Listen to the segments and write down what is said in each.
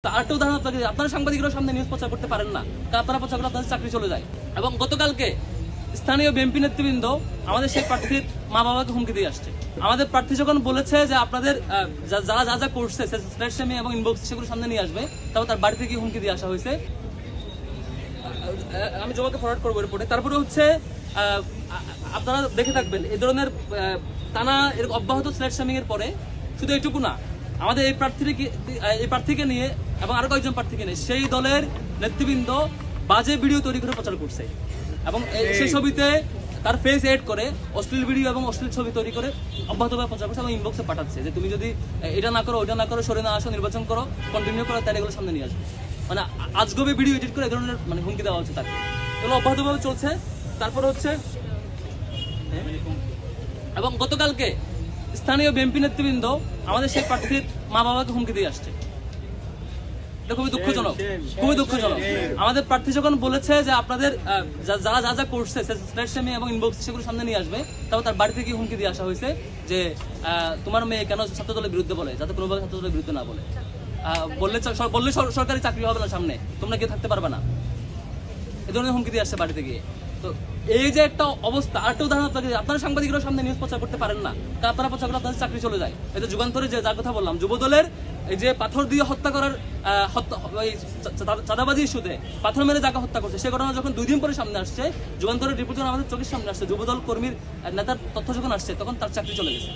আরেকটা উদাহরণ আপনারা সাংবাদিকরা সামনে নিউজ প্রচার করতে পারেন না, আপনারা প্রচার করলে আপনাদের চাকরি চলে যায়। এবং গতকালকে স্থানীয় বিএনপি নেতৃবৃন্দ আমাদের সেই প্রার্থীর মা বাবাকে হুমকি দিয়ে আসছে। আমাদের প্রার্থী যখন বলেছে যে আপনাদের যারা যা যা করছে এবং ইনবক্স সেগুলো সামনে নিয়ে আসবে, তারপর তার বাড়ি থেকে হুমকি দিয়ে আসা হয়েছে। আমি জবাকে ফরওয়ার্ড করবো রিপোর্টে। তারপরে হচ্ছে আপনারা দেখে থাকবেন এই ধরনের টানা এরকম অব্যাহত স্ল্যাট শামিং এর পরে শুধু এইটুকু না, আমাদের এই প্রার্থীকে নিয়ে এবং আরো কয়েকজন প্রার্থীকে নিয়ে সেই দলের নেতৃবৃন্দ বাজে ভিডিও তৈরি করে প্রচার করছে এবং সেই ছবিতে তার ফেস এড করে অশ্লীল ভিডিও এবং অশ্লীল ছবি তৈরি করে অব্যাহতভাবে প্রচার করছে এবং ইনবক্সে পাঠাচ্ছে যে তুমি যদি এটা না করো, ওইটা না করো, সরে না আসো, নির্বাচন করো, কন্টিনিউ করো, তাহলে এগুলো সামনে নিয়ে আসবে। মানে আজগবে ভিডিও এডিট করে এই ধরনের মানে হুমকি দেওয়া হচ্ছে তাকে, এগুলো অব্যাহতভাবে চলছে। তারপরে হচ্ছে এবং গতকালকে স্থানীয় বিএনপি নেতৃবৃন্দ আমাদের সেই প্রার্থীর মা বাবাকে হুমকি দিয়ে আসছে। এটা খুবই দুঃখজনক, খুবই দুঃখজনক। আমাদের প্রার্থী যখন বলেছে যে আপনাদের যারা যা যা করছে এবং ইনবক্স সেগুলো সামনে নিয়ে আসবে, তারপর তার বাড়ি থেকে হুমকি দিয়ে আসা হয়েছে যে তোমার মেয়ে কেন ছাত্র দলের বিরুদ্ধে বলে, যাতে কোনোভাবে ছাত্র দলের বিরুদ্ধে না বলে, বললে সরকারি চাকরি হবে না, সামনে তোমরা কেউ থাকতে পারবে না, এই ধরনের হুমকি দিয়ে আসছে বাড়ি থেকে। তো এই যে একটা অবস্থা, আরেকটা উদাহরণ আপনারা সাংবাদিকরা সামনে নিউজ প্রচার করতে পারেন না, আপনারা প্রচার করলে আপনাদের চাকরি চলে যায়। এটা যুগান্তরে যে যার কথা বললাম, যুবদলের এই যে পাথর দিয়ে হত্যা করার চাঁদাবাজি ইস্যুতে পাথর মেরে যাকে হত্যা করছে, সে ঘটনা যখন 2 দিন পরে সামনে আসছে, যুগান্তরের রিপোর্ট যখন আমাদের চোখের সামনে আসছে, যুবদল কর্মীর নেতার তথ্য যখন আসছে, তখন তার চাকরি চলে গেছে।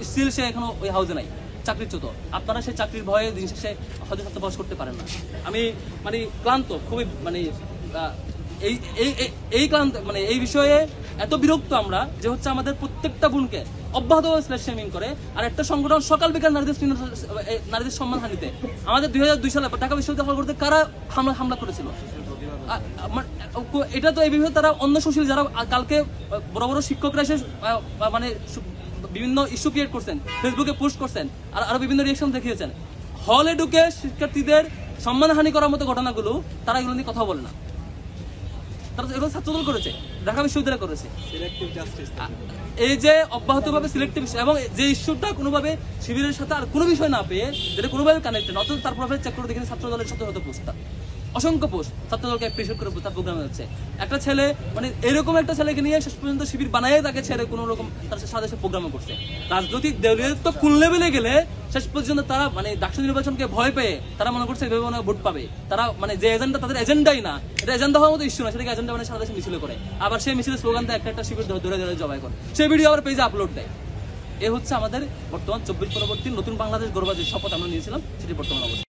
স্টিল সে এখনো ওই হাউসে নাই, চাকরিচ্যুত। আপনারা সেই চাকরির ভয়ে দিন শেষে হয়তো সত্যবাস করতে পারেন না। আমি মানে ক্লান্ত, খুবই মানে এই ক্লান্ত, মানে এই বিষয়ে এত বিরক্ত আমরা যে হচ্ছে আমাদের প্রত্যেকটা বোনকে অব্যাহতভাবে স্ল্যাশ শেমিং করে। আর একটা সংগঠন সকাল বিকাল নারীদের সম্মানহানিতে, আমাদের 2002 সালে ঢাকা বিশ্ববিদ্যালয় করতে কারা হামলা করেছিল, এটা তো এই বিষয়ে তারা অন্য সুশীল যারা কালকে বড় বড় শিক্ষকরা এসে মানে বিভিন্ন ইস্যু ক্রিয়েট করছেন, ফেসবুকে পোস্ট করছেন, আর আরো বিভিন্ন রিয়েকশন দেখিয়েছেন। হলে ঢুকে শিক্ষার্থীদের সম্মানহানি করার মতো ঘটনাগুলো তারা এগুলো নিয়ে কথা বলে না। তারা এগুলো ছাত্রদল করেছে, ঢাকা বিশ্ববিদ্যালয় করেছে। এই যে অব্যাহতভাবে সিলেক্টিভ এবং যে ইস্যুটা কোনোভাবে শিবিরের সাথে আর কোনো বিষয় না পেয়ে যেটা কোনোভাবে কানেক্টেড, অথচ তার প্রোফাইল চেক করে দেখেছি ছাত্র দলের শত পোস্ট, অসংখ্য পোস্ট ছাত্রদলকে অ্যাপ্রিশিয়েট করে তার প্রোগ্রামে হচ্ছে। একটা ছেলে মানে এরকম একটা ছেলেকে নিয়ে শেষ পর্যন্ত শিবির বানায় তাকে ছেড়ে কোনো রকম তার সাথে প্রোগ্রামে করছে। রাজনৈতিক দলীয়ত্ব কোন লেভেলে গেলে শেষ পর্যন্ত তারা মানে ডাকসু নির্বাচনকে ভয় পেয়ে তারা মনে করছে এভাবে মনে ভোট পাবে। তারা মানে যে এজেন্ডা তাদের এজেন্ডাই না, এটা এজেন্ডা হওয়ার মতো ইস্যু না, সেটাকে এজেন্ডা মানে সারা দেশে মিছিল করে, আবার সেই মিছিলের স্লোগান দেয় একটা শিবির ধরে জবাই করে, সেই ভিডিও আবার পেজে আপলোড দেয়। এ হচ্ছে আমাদের বর্তমান 24 পরবর্তী নতুন বাংলাদেশ গড়বার যে শপথ আমরা নিয়েছিলাম, সেটি বর্তমান অবস্থা।